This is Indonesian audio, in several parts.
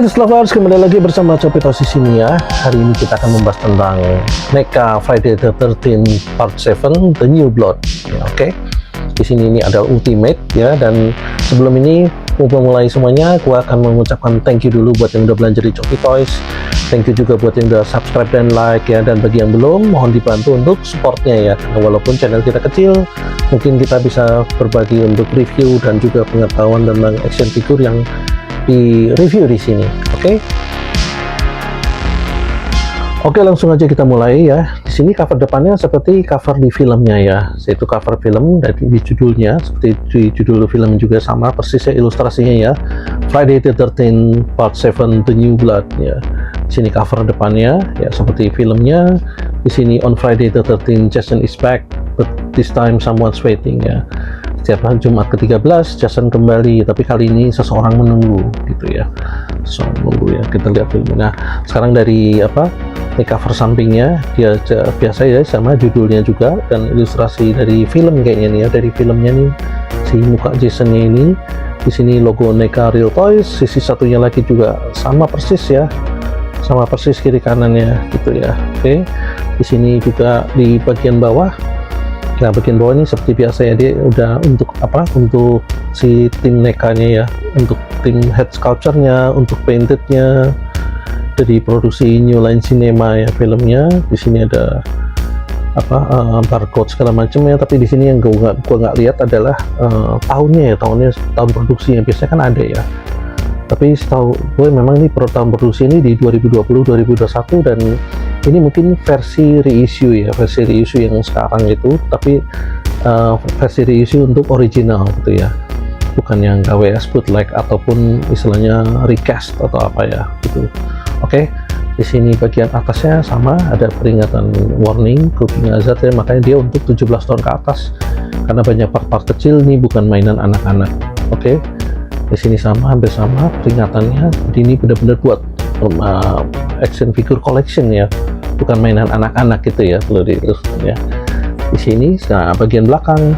Let's Lovers, kembali lagi bersama Copito di sini ya. Hari ini kita akan membahas tentang NECA Friday the 13th Part 7 The New Blood ya, oke. Di sini ini ada Ultimate ya, dan sebelum ini memulai semuanya, aku akan mengucapkan thank you dulu buat yang udah belanja di Copitoys. Thank you juga buat yang udah subscribe dan like ya, dan bagi yang belum, mohon dibantu untuk supportnya ya. Karena walaupun channel kita kecil, mungkin kita bisa berbagi untuk review dan juga pengetahuan tentang action figure yang di review di sini, oke? Oke, langsung aja kita mulai ya. Di sini cover depannya seperti cover di filmnya ya, yaitu cover film dari di judulnya, seperti di judul film juga sama persisnya ilustrasinya ya. Friday the 13th Part 7 The New Blood ya. Di sini cover depannya ya seperti filmnya. Di sini on Friday the 13th Jason is back, but this time someone's waiting ya. Setiap Jumat ke-13 Jason kembali, tapi kali ini seseorang menunggu gitu ya. Seseorang menunggu ya. Kita lihat filmnya. Nah, sekarang dari apa? Ini cover sampingnya dia biasa ya, sama judulnya juga, dan ilustrasi dari film kayaknya nih ya, dari filmnya nih si muka Jasonnya ini. Di sini logo NECA Real Toys, sisi satunya lagi juga sama persis ya, sama persis kiri kanannya gitu ya. Oke, di sini juga di bagian bawah. Nah, bagian bawah ini seperti biasa ya, dia udah untuk apa? Untuk si tim NECA-nya ya, untuk tim head sculpture-nya, untuk painted-nya. Dari produksi New Line Cinema ya filmnya. Di sini ada apa barcode segala macam ya, tapi di sini yang gua nggak lihat adalah tahunnya ya, tahun produksinya. Biasanya kan ada ya, tapi setahu gue memang ini tahun produksi ini di 2020-2021, dan ini mungkin versi reissue ya, versi reissue yang sekarang itu, tapi versi reissue untuk original gitu ya, bukan yang KWS bootleg ataupun istilahnya recast atau apa ya gitu. Oke, di sini bagian atasnya sama ada peringatan warning cooking hazard ya, makanya dia untuk 17 tahun ke atas karena banyak part-part kecil, ini bukan mainan anak-anak. Oke, di sini sama, hampir sama peringatannya. Ini benar-benar buat action figure collection ya, bukan mainan anak-anak gitu ya, perlu diilustrasi ya. Di sini, nah bagian belakang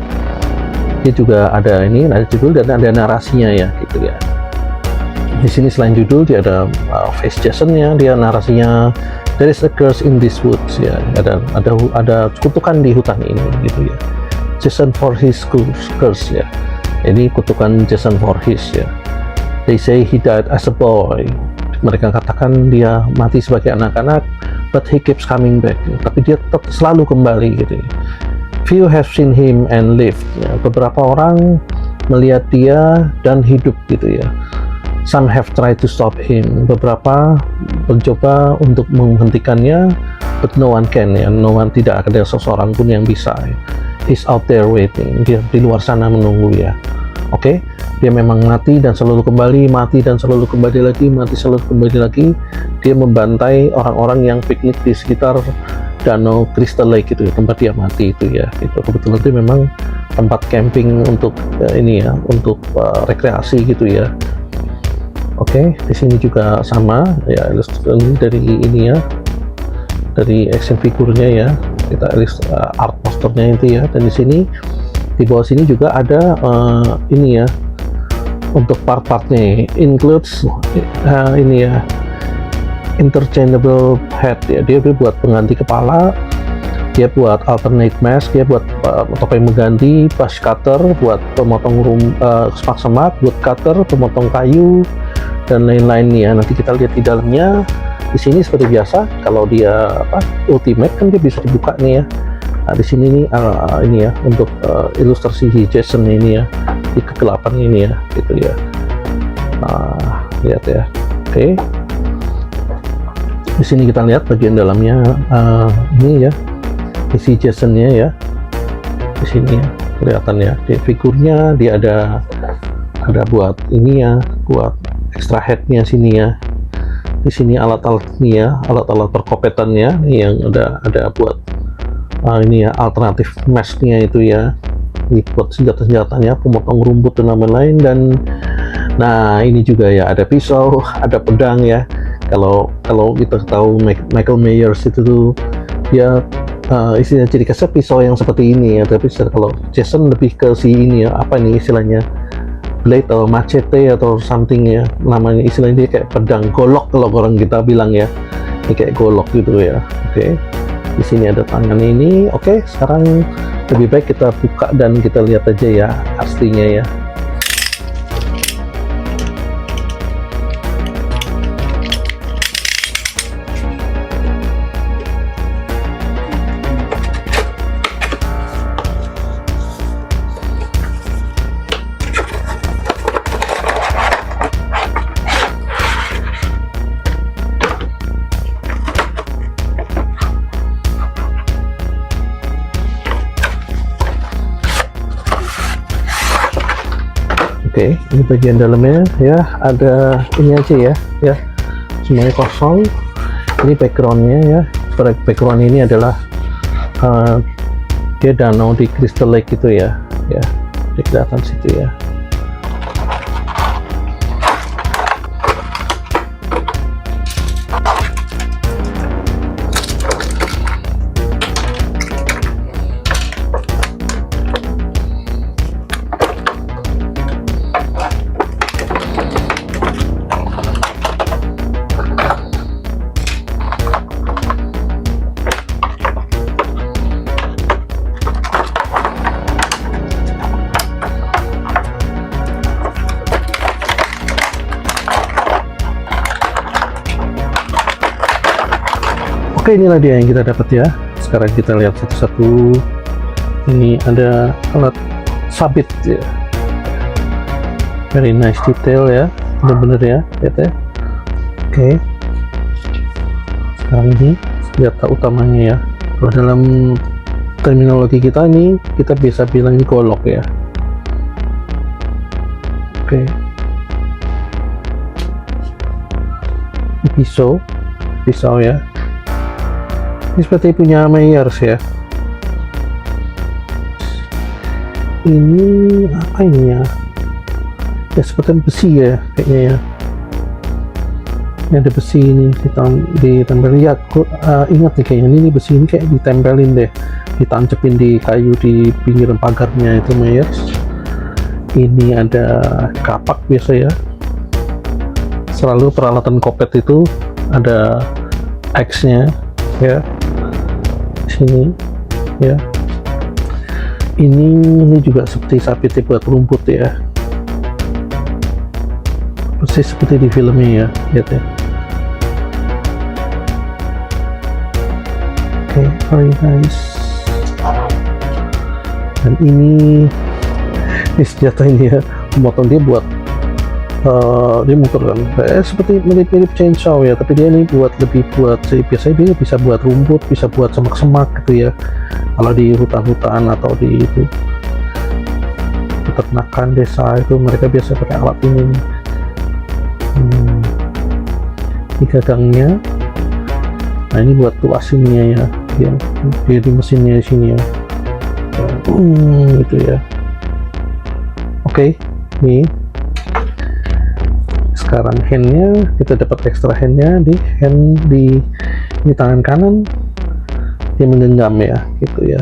dia juga ada ini, ada judul dan ada narasinya ya gitu ya. Di sini selain judul dia ada face Jasonnya, dia narasinya there is a curse in this woods ya, ada kutukan di hutan ini gitu ya. Jason for his curse ya, ini kutukan Jason for his ya. They say he died as a boy, mereka katakan dia mati sebagai anak-anak, but he keeps coming back ya. Tapi dia tetap selalu kembali gitu ya. Few have seen him and lived ya. Beberapa orang melihat dia dan hidup gitu ya. Some have tried to stop him, beberapa mencoba untuk menghentikannya, but no one can ya, no one, tidak ada seseorang pun yang bisa ya. He's out there waiting, dia di luar sana menunggu ya. Oke, dia memang mati dan selalu kembali, mati dan selalu kembali lagi, mati selalu kembali lagi. Dia membantai orang-orang yang piknik di sekitar Danau Crystal Lake itu ya, tempat dia mati itu ya. Itu kebetulan itu memang tempat camping untuk ini ya, untuk rekreasi gitu ya. Oke, di sini juga sama ya, ilustrasi dari ini ya, dari action figurnya ya, kita art posternya itu ya. Dan di sini di bawah sini juga ada ini ya, untuk part-partnya includes ini ya, interchangeable head ya, dia buat pengganti kepala, dia buat alternate mask, dia buat topeng mengganti, brush cutter buat pemotong semak semak, wood cutter pemotong kayu, dan lain-lain ya. Nanti kita lihat di dalamnya. Di sini seperti biasa, kalau dia apa ultimate kan dia bisa dibuka nih ya. Nah, di sini nih ini ya, untuk ilustrasi Jason ini ya, di kegelapan ini ya gitu ya. Nah, lihat ya. Oke, di sini kita lihat bagian dalamnya ini ya, isi Jasonnya ya. Di sini ya kelihatan ya, di figurnya dia ada buat ini ya, buat extra headnya sini ya. Di sini alat-alat nih ya, alat-alat perkopetannya nih, yang ada buat ini ya, alternatif masknya itu ya. Ini buat senjata-senjatanya, pemotong rumput dan lain-lain. Dan nah ini juga ya, ada pisau, ada pedang ya. Kalau kita tahu Michael Myers itu tuh dia istilahnya ciri khasnya pisau yang seperti ini ya. Tapi kalau Jason lebih ke si ini ya, apa nih istilahnya, blade atau machete atau something ya, namanya istilahnya dia kayak pedang golok kalau orang kita bilang ya, ini kayak golok gitu ya. Oke, di sini ada tangan ini. Oke, sekarang lebih baik kita buka dan kita lihat aja ya aslinya ya. Oke, ini bagian dalamnya ya, ada ini aja ya, semuanya kosong. Ini backgroundnya ya, background ini adalah dia danau di Crystal Lake gitu ya, di kelihatan situ ya. Oke, inilah dia yang kita dapat ya. Sekarang kita lihat satu-satu. Ini ada alat sabit ya, very nice detail ya, bener-bener ya, lihat ya. Oke, sekarang ini senjata utamanya ya. Kalau dalam terminologi kita ini, kita bisa bilang ini golok ya. Oke, pisau ya. Ini seperti punya Myers ya. Ini apa ini ya? Ya seperti besi ya kayaknya ya. Ini ada besi ini ditempelin ya. Ingat nih kayaknya ini besi ini kayak ditempelin deh, ditancepin di kayu di pinggiran pagarnya itu Myers. Ini ada kapak biasa ya. Selalu peralatan kopet itu ada X-nya ya. Sini ya, ini juga seperti sabitnya buat rumput ya, persis seperti di filmnya ya, lihat ya. Oke, very nice. Dan ini senjata ini ya, pemotong dia buat dia muter kan, seperti mirip-mirip chainsaw ya, tapi dia ini lebih buat biasanya dia bisa buat rumput, bisa buat semak-semak gitu ya, kalau di hutan-hutan atau di itu peternakan desa itu mereka biasa pakai alat ini nih. Ini gagangnya, nah ini buat tuas ini ya, yang di mesinnya di sini ya, gitu ya. Oke, nih sekarang handnya, kita dapat extra handnya di tangan kanan, dia menggenggam ya, gitu ya.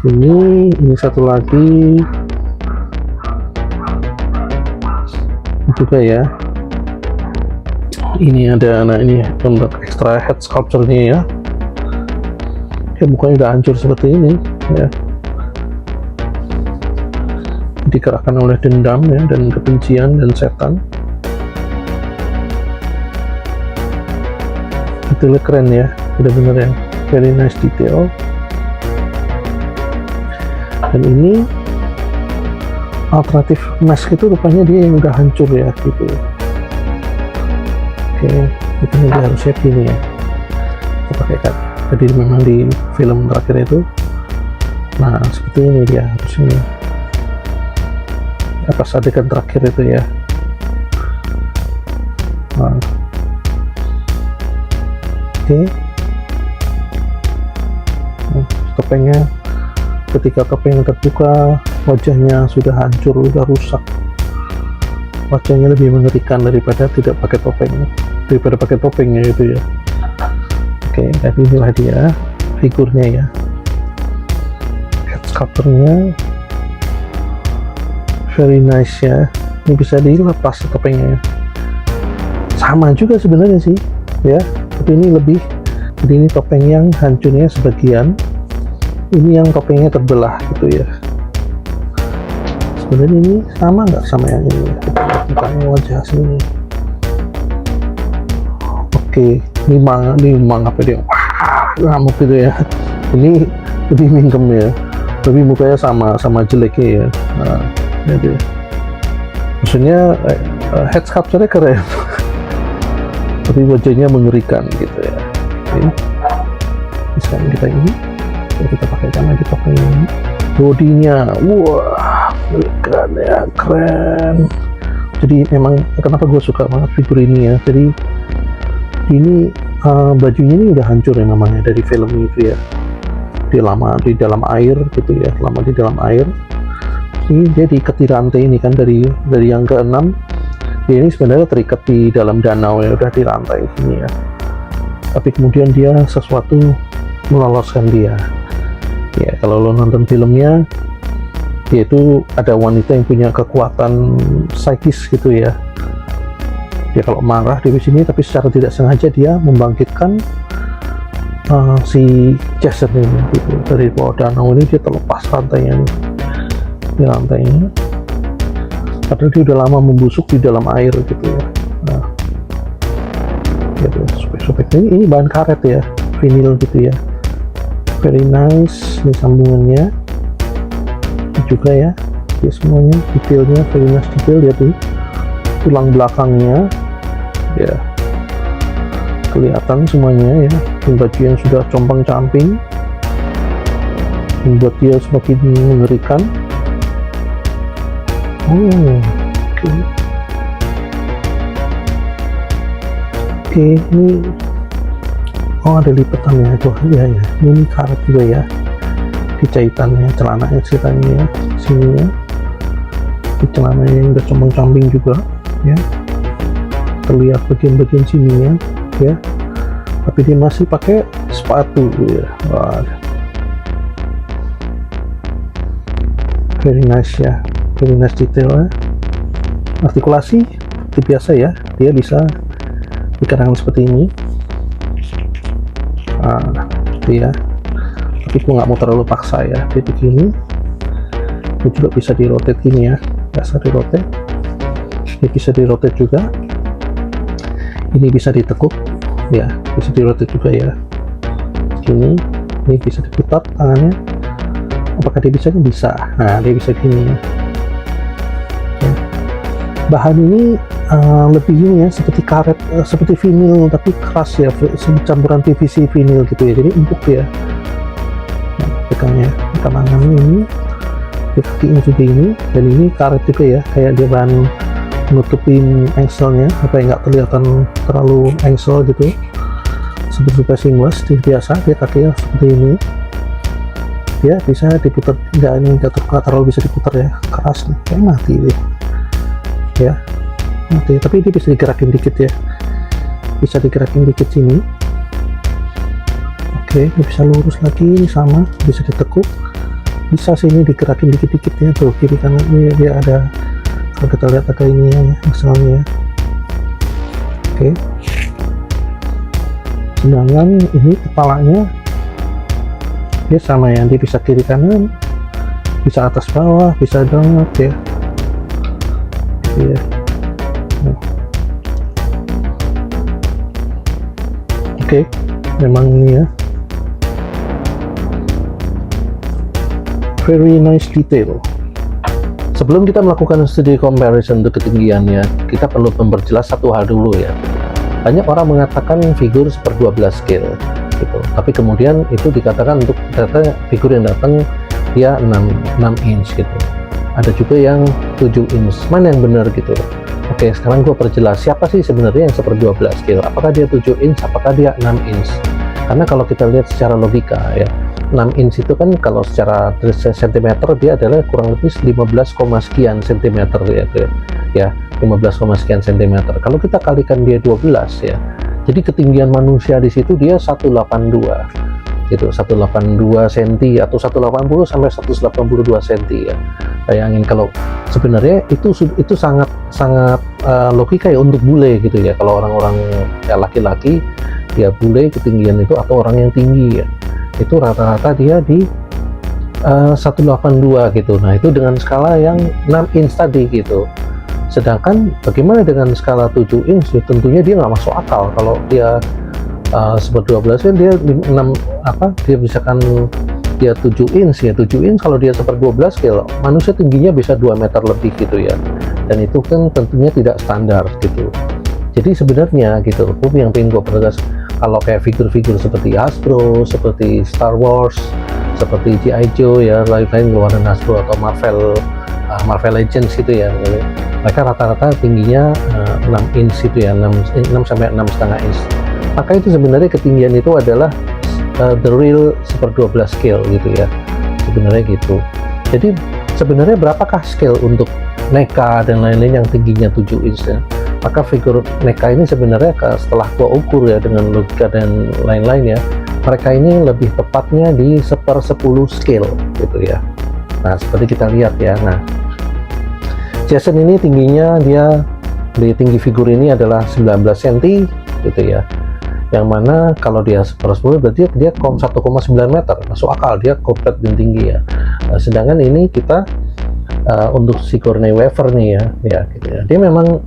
Sini ini satu lagi juga ya. Ini ada, nah ini untuk extra head sculpture-nya ya. Ya mukanya udah hancur seperti ini ya. Digerakkan oleh dendam ya, dan kebencian dan setan. Detailnya keren ya, bener-bener ya, very nice detail. Dan ini alternatif mask itu rupanya dia yang udah hancur ya, gitu. Oke, itu dia harusnya gini ya, kita pakai kan tadi memang di film terakhir itu. Nah seperti ini dia harusnya atas adegan terakhir itu ya. Nah, oke. Topengnya, ketika topengnya terbuka, wajahnya sudah hancur, sudah rusak. Wajahnya lebih mengerikan daripada tidak pakai topeng, daripada pakai topengnya itu ya. Oke, jadi inilah dia figurnya ya, head sculpture-nya, very nice ya, ini bisa dilepas topengnya. Sama juga sebenarnya sih ya, tapi ini lebih, jadi ini topeng yang hancurnya sebagian, ini yang topengnya terbelah gitu ya. Sebenarnya ini sama nggak sama yang ini? Bukannya wajah sini. Oke, ini apa dia? Wah, ngamuk gitu ya. Ini lebih mingkem ya, tapi mukanya sama jeleknya ya. Nah, jadi maksudnya head sculpture-nya keren, tapi wajahnya mengerikan gitu ya. Oke. Sekarang kita ini, kita pakaikan lagi topeng ini. Bodinya, wah, keren ya, keren. Jadi memang kenapa gue suka banget figur ini ya. Jadi ini bajunya ini udah hancur ya namanya dari film itu ya. Dia lama di dalam air gitu ya, lama di dalam air. Ini dia diikat di rantai ini kan, dari yang ke-6 dia ini sebenarnya terikat di dalam danau ya, udah di rantai sini ya. Tapi kemudian dia sesuatu meloloskan dia ya. Kalau lo nonton filmnya, yaitu ada wanita yang punya kekuatan psikis gitu ya. Dia kalau marah di sini, tapi secara tidak sengaja dia membangkitkan si Jason ini gitu. Dari bawah danau ini dia terlepas rantainya nih, di rantainya, padahal dia udah lama membusuk di dalam air gitu ya. Nah, gitu, sobek-sobek ini bahan karet ya, vinil gitu ya, very nice. Ini sambungannya ini juga ya, ini semuanya detailnya very nice detail ya tuh, tulang belakangnya ya kelihatan semuanya ya. Baju yang sudah compang-camping membuat dia semakin mengerikan. Oke, ini ada lipatannya tuh ya, ini karet juga ya, di jahitannya celananya ceritanya ya, sini ya, di celananya yang udah compang-camping juga ya, terlihat bagian-bagian sininya ya, tapi dia masih pakai sepatu ya. Wah, very nice ya, very nice detail ya. Artikulasi seperti biasa ya, dia bisa dikenakan seperti ini. Iya, tapi aku nggak mau terlalu paksa ya, dia begini. Ini juga bisa di rotate gini ya, biasa di rotate. Ini bisa di rotate juga. Ini bisa ditekuk ya, bisa di rotate juga ya. Ini bisa diputar tangannya. Apakah dia bisa? Bisa. Nah, dia bisa gini ya. Bahan ini lebih ini ya, seperti karet, seperti vinil tapi keras ya, campuran PVC vinil gitu ya, jadi empuk ya. Nah, pegangnya tangan ini, di kakinya juga ini, dan ini karet juga ya, kayak dia bahan nutupin engselnya supaya nggak kelihatan terlalu engsel gitu, seperti seamless. Biasa dia kakinya seperti ini ya, bisa diputar, nggak terlalu bisa diputar ya, keras nih, kayak mati deh ya, mati. Tapi dia bisa digerakin dikit ya, bisa digerakin dikit sini. Oke, ini bisa lurus lagi, ini sama, bisa ditekuk, bisa sini digerakin dikit-dikit ya, tuh kiri kanan ini dia ada, kalau kita lihat ada ini ya, misalnya ya. Oke, sedangkan ini kepalanya dia sama ya, dia bisa kiri kanan, bisa atas bawah, bisa donat ya. Iya. Oke, memang ini ya, very nice detail. Sebelum kita melakukan studi comparison untuk ketinggiannya, kita perlu memperjelas satu hal dulu ya. Banyak orang mengatakan figur per 12 scale gitu, tapi kemudian itu dikatakan untuk ternyata figur yang datang dia 6 inch gitu. Ada juga yang 7 inch, mana yang benar gitu. Oke, sekarang gue perjelas siapa sih sebenarnya yang seper 12 scale, apakah dia 7 inch, apakah dia 6 inch. Karena kalau kita lihat secara logika ya, 6 inch itu kan kalau secara cm dia adalah kurang lebih 15, sekian cm ya, 15, sekian cm. Kalau kita kalikan dia 12 ya, jadi ketinggian manusia di situ dia 182 gitu, 182 cm atau 180 sampai 182 cm ya. Bayangin kalau sebenarnya itu sangat logika ya untuk bule gitu ya. Kalau orang-orang ya laki-laki ya bule ketinggian itu atau orang yang tinggi ya, itu rata-rata dia di 182 gitu. Nah itu dengan skala yang 6 inch tadi gitu. Sedangkan bagaimana dengan skala 7 inch ya, tentunya dia nggak masuk akal. Kalau dia seperti 12 kan dia 6 dia misalkan dia 7 inch ya, 7 inch kalau dia seperti 12 scale manusia tingginya bisa 2 meter lebih gitu ya, dan itu kan tentunya tidak standar gitu. Jadi sebenarnya gitu, yang pengen gue pertegas, kalau kayak figur-figur seperti Hasbro, seperti Star Wars, seperti G.I. Joe ya, lain-lain keluaran Hasbro atau Marvel Legends gitu ya, mereka rata-rata tingginya 6 inch gitu ya, 6 sampai 6,5 inch. Maka itu sebenarnya ketinggian itu adalah the real super 12 scale gitu ya, sebenarnya gitu. Jadi sebenarnya berapakah scale untuk NECA dan lain-lain yang tingginya 7 inch ya? Maka figur NECA ini sebenarnya setelah gua ukur ya dengan logika dan lain-lain ya, mereka ini lebih tepatnya di 1/10 scale gitu ya. Nah seperti kita lihat ya, nah Jason ini tingginya dia di tinggi figur ini adalah 19 cm gitu ya, yang mana kalau dia 1/10 berarti dia 1,9 meter, masuk akal, dia komplit dan tinggi ya. Sedangkan ini kita untuk si Sigourney Weaver nih ya gitu ya, dia memang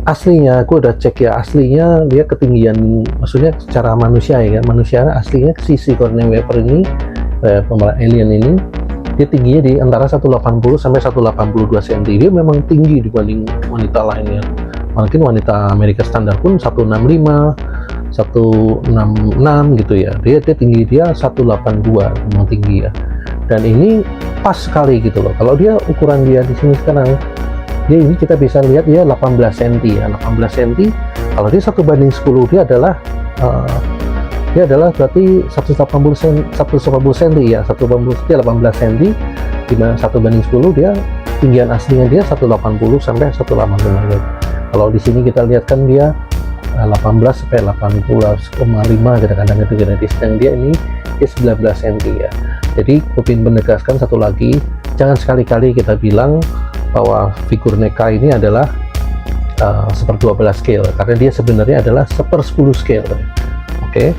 aslinya, aku udah cek ya, aslinya dia ketinggian, maksudnya secara manusia ya, manusia aslinya si Sigourney Weaver ini pemeran alien ini, dia tingginya di antara 180 sampai 182 cm. Dia memang tinggi dibanding wanita lainnya. Mungkin wanita Amerika standar pun 165, 166 gitu ya. Dia tinggi dia 182, memang tinggi ya. Dan ini pas sekali gitu loh. Kalau dia ukuran dia di sini sekarang, dia ini kita bisa lihat dia 18 cm ya. 18 cm. Kalau dia 1/10 dia adalah berarti 180 cm ya. 180 dia 18 cm, dimana 1/10 dia tinggian aslinya dia 180 sampai 185. Kalau di sini kita lihat kan dia 18 sampai 80,5 kadang-kadang itu jadi, sedang dia ini dia 19 cm ya. Jadi Kupin menegaskan satu lagi, jangan sekali-kali kita bilang bahwa figur NECA ini adalah 1/12 scale, karena dia sebenarnya adalah 1/10 scale. Oke.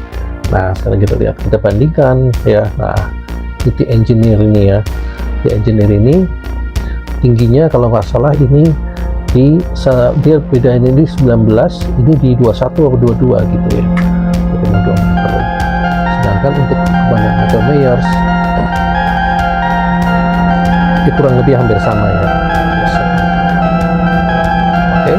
Nah sekarang kita lihat, kita bandingkan ya. Nah di engineer ini ya, di engineer ini tingginya kalau nggak salah ini dia beda ini di 19, ini di 21 atau 22 gitu ya, 2 meter. Sedangkan untuk kebanyakan Michael Myers itu kurang lebih hampir sama ya. Oke.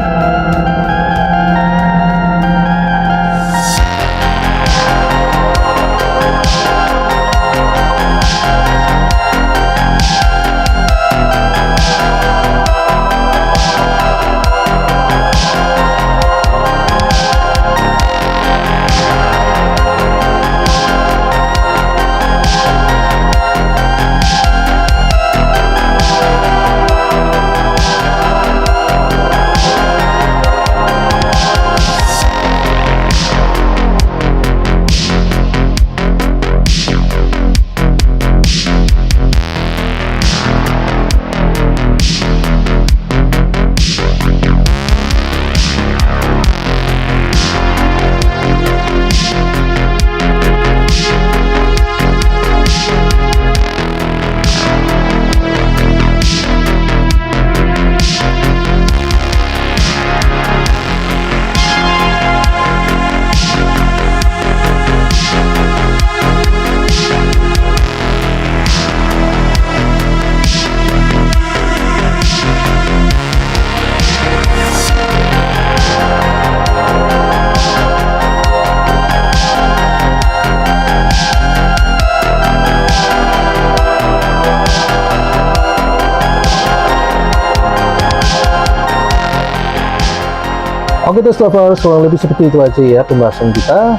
Oke terus lovers, kurang lebih seperti itu aja ya pembahasan kita.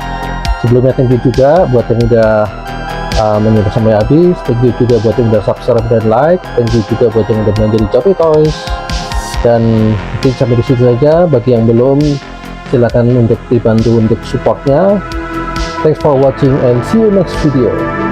Sebelumnya thank you juga buat yang udah menonton sampai habis. Thank you juga buat yang udah subscribe dan like. Thank you juga buat yang udah belanja di Shopee Toys. Dan mungkin sampai di situ saja. Bagi yang belum, silakan untuk dibantu untuk supportnya. Thanks for watching and see you next video.